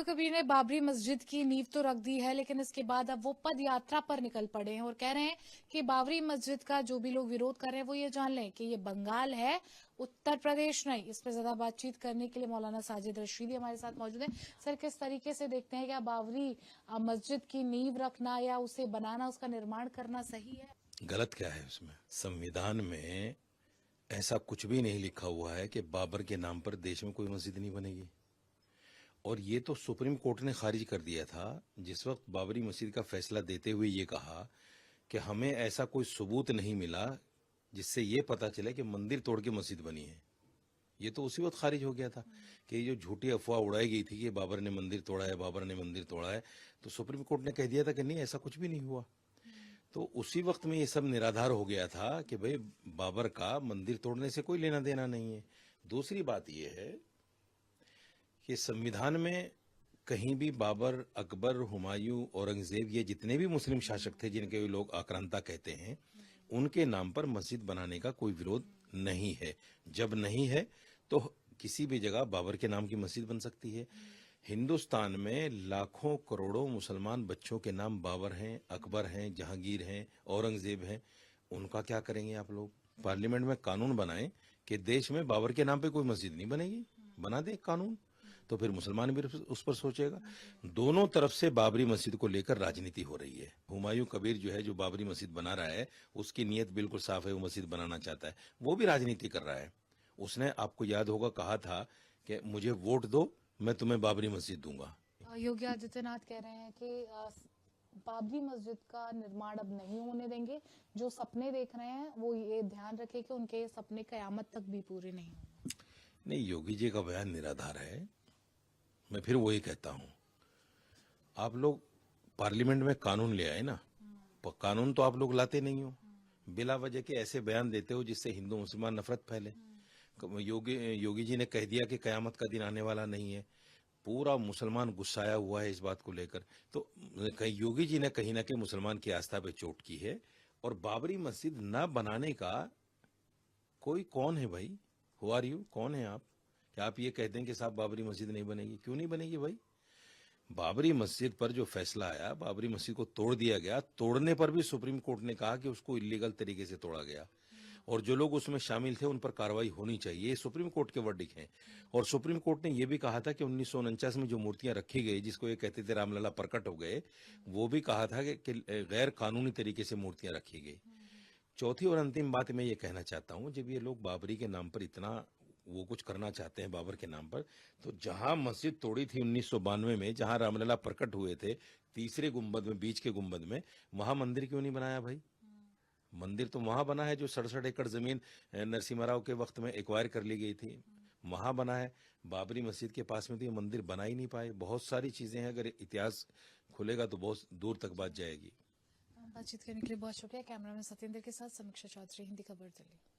कबीर ने बाबरी मस्जिद की नींव तो रख दी है, लेकिन इसके बाद अब वो पद यात्रा पर निकल पड़े हैं और कह रहे हैं कि बाबरी मस्जिद का जो भी लोग विरोध कर रहे हैं वो ये जान लें कि ये बंगाल है, उत्तर प्रदेश नहीं। इस पर ज्यादा बातचीत करने के लिए मौलाना साजिद रशीदी हमारे साथ मौजूद है। सर, किस तरीके से देखते हैं, क्या बाबरी मस्जिद की नींव रखना या उसे बनाना, उसका निर्माण करना सही है? गलत क्या है उसमें? संविधान में ऐसा कुछ भी नहीं लिखा हुआ है कि बाबर के नाम पर देश में कोई मस्जिद नहीं बनेगी। और ये तो सुप्रीम कोर्ट ने खारिज कर दिया था जिस वक्त बाबरी मस्जिद का फैसला देते हुए ये कहा कि हमें ऐसा कोई सबूत नहीं मिला जिससे ये पता चले कि मंदिर तोड़ के मस्जिद बनी है। ये तो उसी वक्त खारिज हो गया था कि ये जो झूठी अफवाह उड़ाई गई थी कि बाबर ने मंदिर तोड़ा है, बाबर ने मंदिर तोड़ा है, तो सुप्रीम कोर्ट ने कह दिया था कि नहीं, ऐसा कुछ भी नहीं हुआ। तो उसी वक्त में ये सब निराधार हो गया था कि भाई बाबर का मंदिर तोड़ने से कोई लेना देना नहीं है। दूसरी बात यह है कि संविधान में कहीं भी बाबर, अकबर, हुमायूं, औरंगजेब, ये जितने भी मुस्लिम शासक थे जिनके भी लोग आक्रांता कहते हैं, उनके नाम पर मस्जिद बनाने का कोई विरोध नहीं है। जब नहीं है तो किसी भी जगह बाबर के नाम की मस्जिद बन सकती है। हिंदुस्तान में लाखों करोड़ों मुसलमान बच्चों के नाम बाबर हैं, अकबर हैं, जहांगीर हैं, औरंगजेब हैं। उनका क्या करेंगे आप लोग? पार्लियामेंट में कानून बनाएं कि देश में बाबर के नाम पे कोई मस्जिद नहीं बनेगी। बना दे कानून, तो फिर मुसलमान भी उस पर सोचेगा। दोनों तरफ से बाबरी मस्जिद को लेकर राजनीति हो रही है। हुमायूं कबीर जो है, जो बाबरी मस्जिद बना रहा है, उसकी नीयत बिल्कुल साफ है, वो मस्जिद बनाना चाहता है, वो भी राजनीति कर रहा है। उसने, आपको याद होगा, कहा था कि मुझे वोट दो, मैं तुम्हें बाबरी मस्जिद दूंगा। योगी आदित्यनाथ कह रहे हैं कि बाबरी मस्जिद का निर्माण अब नहीं होने देंगे। जो सपने देख रहे हैं वो ये ध्यान रखें कि उनके सपने कयामत तक भी पूरे नहीं होंगे। नहीं, योगी जी का बयान निराधार है। मैं फिर वही कहता हूं, आप लोग पार्लियामेंट में कानून ले आए ना, कानून तो आप लोग लाते नहीं हो, बिला वजह के ऐसे बयान देते हो जिससे हिंदू मुसलमान नफरत फैले। योगी जी ने कह दिया कि कयामत का दिन आने वाला नहीं है, पूरा मुसलमान गुस्साया हुआ है इस बात को लेकर। तो कहीं योगी जी ने कहीं ना कहीं मुसलमान की आस्था पे चोट की है। और बाबरी मस्जिद न बनाने का कोई कौन है भाई? Who are you? कौन है आप कि आप ये कहते हैं कि साहब बाबरी मस्जिद नहीं बनेगी? क्यों नहीं बनेगी भाई? बाबरी मस्जिद पर जो फैसला आया, बाबरी मस्जिद को तोड़ दिया गया, तोड़ने पर भी सुप्रीम कोर्ट ने कहा कि उसको इलीगल तरीके से तोड़ा गया और जो लोग उसमें शामिल थे उन पर कार्रवाई होनी चाहिए। ये सुप्रीम कोर्ट के वर्डिक्ट हैं। और सुप्रीम कोर्ट ने यह भी कहा था कि 1949 में जो मूर्तियां रखी गई, जिसको ये कहते थे रामलला प्रकट हो गए, वो भी कहा था कि गैर कानूनी तरीके से मूर्तियां रखी गई। चौथी और अंतिम बात मैं ये कहना चाहता हूं, जब ये लोग बाबरी के नाम पर इतना वो कुछ करना चाहते हैं बाबर के नाम पर, तो जहां मस्जिद तोड़ी थी 1992 में, जहां रामलला प्रकट हुए थे, तीसरे गुंबद में, बीच के गुंबद में, वहां मंदिर क्यों नहीं बनाया भाई? मंदिर तो वहां बना है जो 67 एकड़ जमीन नरसिम्हा राव के वक्त में एक्वायर कर ली गई थी, वहां बना है। बाबरी मस्जिद के पास में तो ये मंदिर बना ही नहीं पाए। बहुत सारी चीजें हैं, अगर इतिहास खुलेगा तो बहुत दूर तक बात जाएगी। बातचीत करने के लिए बहुत शुक्रिया। कैमरामैन सत्येंद्र के साथ समीक्षा चौधरी, हिंदी खबर दिल्ली।